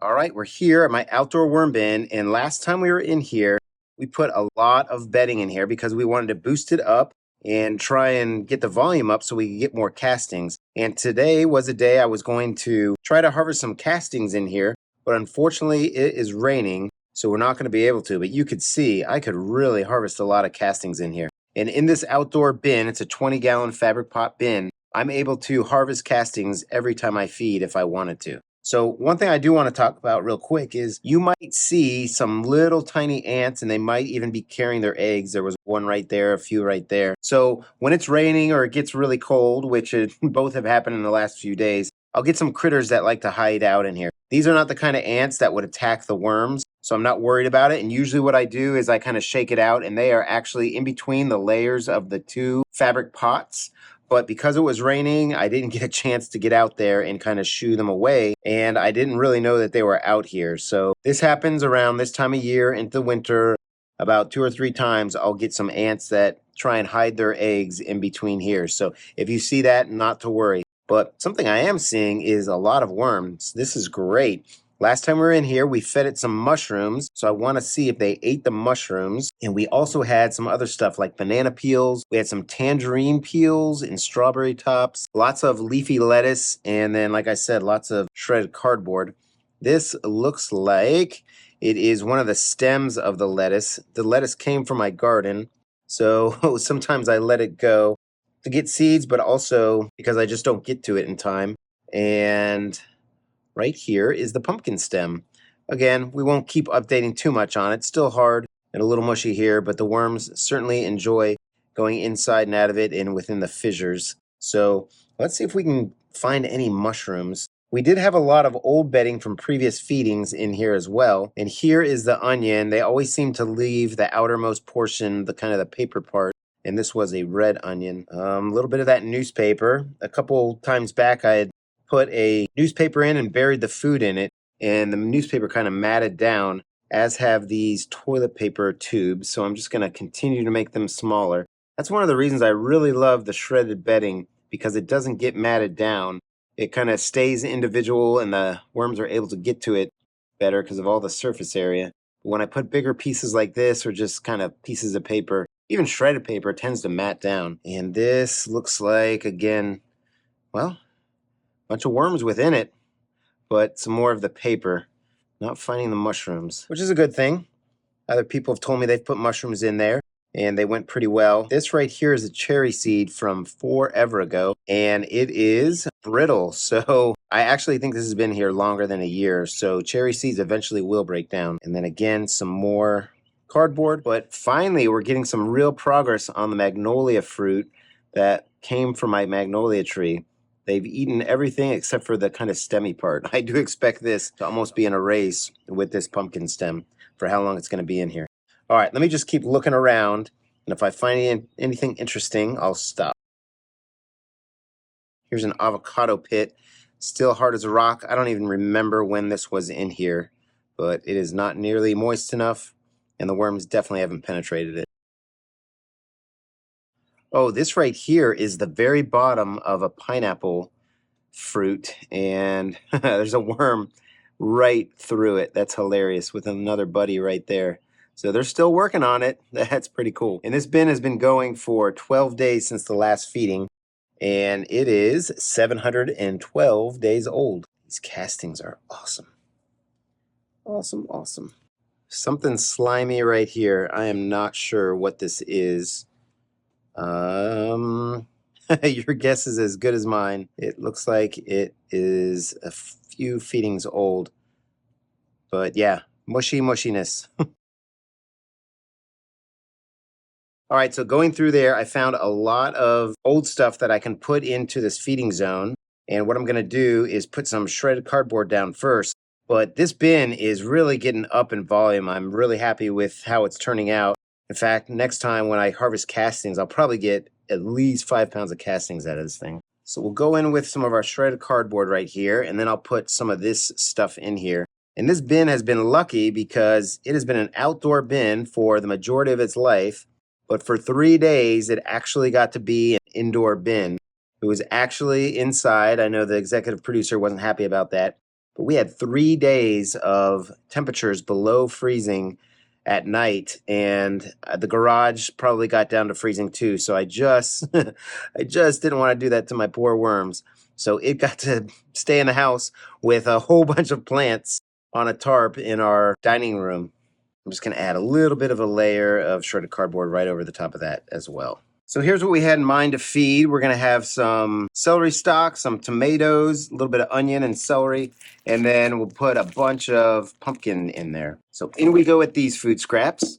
All right, we're here at my outdoor worm bin, and last time we were in here, we put a lot of bedding in here because we wanted to boost it up and try and get the volume up so we could get more castings. And today was a day I was going to try to harvest some castings in here, but unfortunately it is raining, so we're not going to be able to. But you could see I could really harvest a lot of castings in here. And in this outdoor bin, it's a 20-gallon fabric pot bin, I'm able to harvest castings every time I feed if I wanted to. So one thing I do want to talk about real quick is you might see some little tiny ants, and they might even be carrying their eggs. There was one right there, a few right there. So when it's raining or it gets really cold, which both have happened in the last few days, I'll get some critters that like to hide out in here. These are not the kind of ants that would attack the worms, so I'm not worried about it. And usually what I do is I kind of shake it out, and they are actually in between the layers of the two fabric pots. But because it was raining, I didn't get a chance to get out there and kind of shoo them away. And I didn't really know that they were out here. So this happens around this time of year into winter. About 2 or 3 times, I'll get some ants that try and hide their eggs in between here. So if you see that, not to worry. But something I am seeing is a lot of worms. This is great. Last time we were in here, we fed it some mushrooms, so I want to see if they ate the mushrooms. And we also had some other stuff like banana peels. We had some tangerine peels and strawberry tops, lots of leafy lettuce, and then, like I said, lots of shredded cardboard. This looks like it is one of the stems of the lettuce. The lettuce came from my garden, so sometimes I let it go to get seeds, but also because I just don't get to it in time. And right here is the pumpkin stem. Again, we won't keep updating too much on it. It's still hard and a little mushy here, but the worms certainly enjoy going inside and out of it and within the fissures. So let's see if we can find any mushrooms. We did have a lot of old bedding from previous feedings in here as well. And here is the onion. They always seem to leave the outermost portion, the kind of the paper part. And this was a red onion. A little bit of that newspaper. A couple times back, I had put a newspaper in and buried the food in it, and the newspaper kind of matted down, as have these toilet paper tubes. So I'm just going to continue to make them smaller. That's one of the reasons I really love the shredded bedding, because it doesn't get matted down. It kind of stays individual, and the worms are able to get to it better because of all the surface area. But when I put bigger pieces like this, or just kind of pieces of paper, even shredded paper, tends to mat down. And this looks like, again, well, bunch of worms within it, but some more of the paper. Not finding the mushrooms, which is a good thing. Other people have told me they've put mushrooms in there, and they went pretty well. This right here is a cherry seed from forever ago, and it is brittle. So I actually think this has been here longer than a year. So cherry seeds eventually will break down. And then again, some more cardboard. But finally, we're getting some real progress on the magnolia fruit that came from my magnolia tree. They've eaten everything except for the kind of stemmy part. I do expect this to almost be in a race with this pumpkin stem for how long it's going to be in here. All right, let me just keep looking around, and if I find anything interesting, I'll stop. Here's an avocado pit, still hard as a rock. I don't even remember when this was in here, but it is not nearly moist enough, and the worms definitely haven't penetrated it. Oh, this right here is the very bottom of a pineapple fruit, and there's a worm right through it. That's hilarious, with another buddy right there. So they're still working on it. That's pretty cool. And this bin has been going for 12 days since the last feeding, and it is 712 days old. These castings are awesome. Awesome, awesome. Something slimy right here. I am not sure what this is. Your guess is as good as mine. It looks like it is a few feedings old. But yeah, mushiness. All right, so going through there, I found a lot of old stuff that I can put into this feeding zone. And what I'm going to do is put some shredded cardboard down first. But this bin is really getting up in volume. I'm really happy with how it's turning out. In fact, next time when I harvest castings, I'll probably get at least 5 pounds of castings out of this thing. So we'll go in with some of our shredded cardboard right here, and then I'll put some of this stuff in here. And this bin has been lucky because it has been an outdoor bin for the majority of its life, but for 3 days, it actually got to be an indoor bin. It was actually inside. I know the executive producer wasn't happy about that. but we had 3 days of temperatures below freezing at night, and the garage probably got down to freezing too. So I just I just didn't want to do that to my poor worms. So it got to stay in the house with a whole bunch of plants on a tarp in our dining room. I'm just going to add a little bit of a layer of shredded cardboard right over the top of that as well. So here's what we had in mind to feed. We're going to have some celery stalks, some tomatoes, a little bit of onion and celery, and then we'll put a bunch of pumpkin in there. So in we go with these food scraps.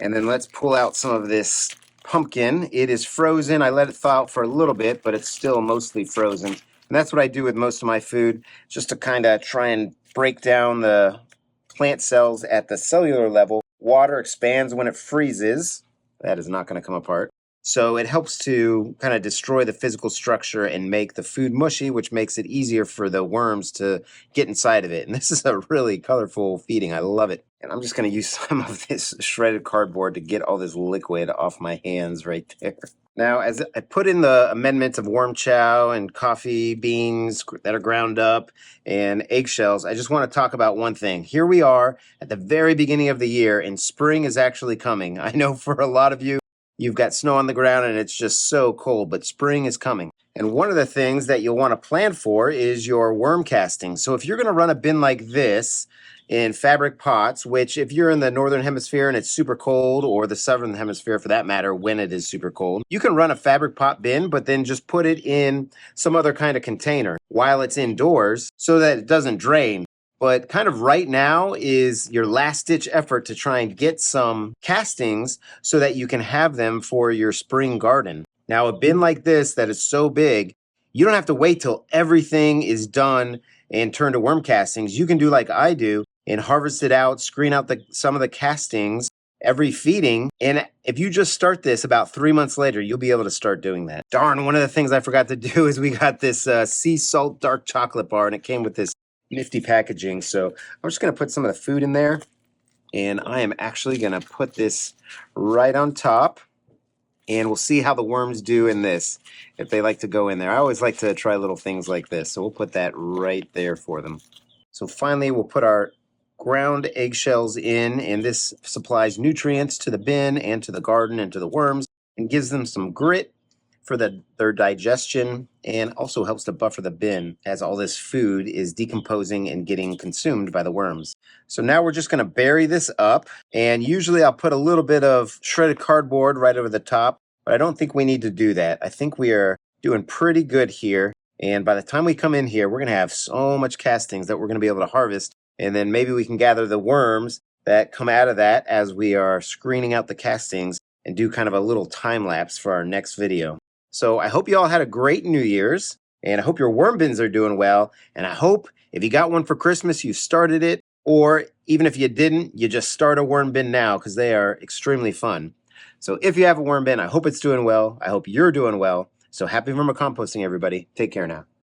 And then let's pull out some of this pumpkin. It is frozen. I let it thaw out for a little bit, but it's still mostly frozen. And that's what I do with most of my food, just to kind of try and break down the plant cells at the cellular level. Water expands when it freezes. That is not going to come apart. So it helps to kind of destroy the physical structure and make the food mushy, which makes it easier for the worms to get inside of it. And this is a really colorful feeding. I love it. And I'm just going to use some of this shredded cardboard to get all this liquid off my hands right there. Now, as I put in the amendments of worm chow and coffee beans that are ground up and eggshells, I just want to talk about one thing. Here we are at the very beginning of the year, and spring is actually coming. I know for a lot of you, you've got snow on the ground and it's just so cold, but spring is coming. And one of the things that you'll want to plan for is your worm casting. So if you're going to run a bin like this in fabric pots, which if you're in the northern hemisphere and it's super cold, or the southern hemisphere for that matter when it is super cold, you can run a fabric pot bin, but then just put it in some other kind of container while it's indoors so that it doesn't drain. But kind of right now is your last ditch effort to try and get some castings so that you can have them for your spring garden. Now, a bin like this that is so big, you don't have to wait till everything is done and turn to worm castings. You can do like I do and harvest it out, screen out some of the castings every feeding. And if you just start this about 3 months later, you'll be able to start doing that. Darn, one of the things I forgot to do is we got this sea salt dark chocolate bar, and it came with this nifty packaging. So I'm just going to put some of the food in there, and I am actually going to put this right on top, and we'll see how the worms do in this, if they like to go in there. I always like to try little things like this, so we'll put that right there for them. So finally, we'll put our ground eggshells in, and this supplies nutrients to the bin and to the garden and to the worms and gives them some grit for their digestion, and also helps to buffer the bin as all this food is decomposing and getting consumed by the worms. So now we're just going to bury this up, and usually I'll put a little bit of shredded cardboard right over the top, but I don't think we need to do that. I think we are doing pretty good here, and by the time we come in here, we're going to have so much castings that we're going to be able to harvest, and then maybe we can gather the worms that come out of that as we are screening out the castings and do kind of a little time lapse for our next video. So I hope you all had a great New Year's, and I hope your worm bins are doing well, and I hope if you got one for Christmas, you started it, or even if you didn't, you just start a worm bin now, because they are extremely fun. So if you have a worm bin, I hope it's doing well. I hope you're doing well. So happy vermicomposting, everybody. Take care now.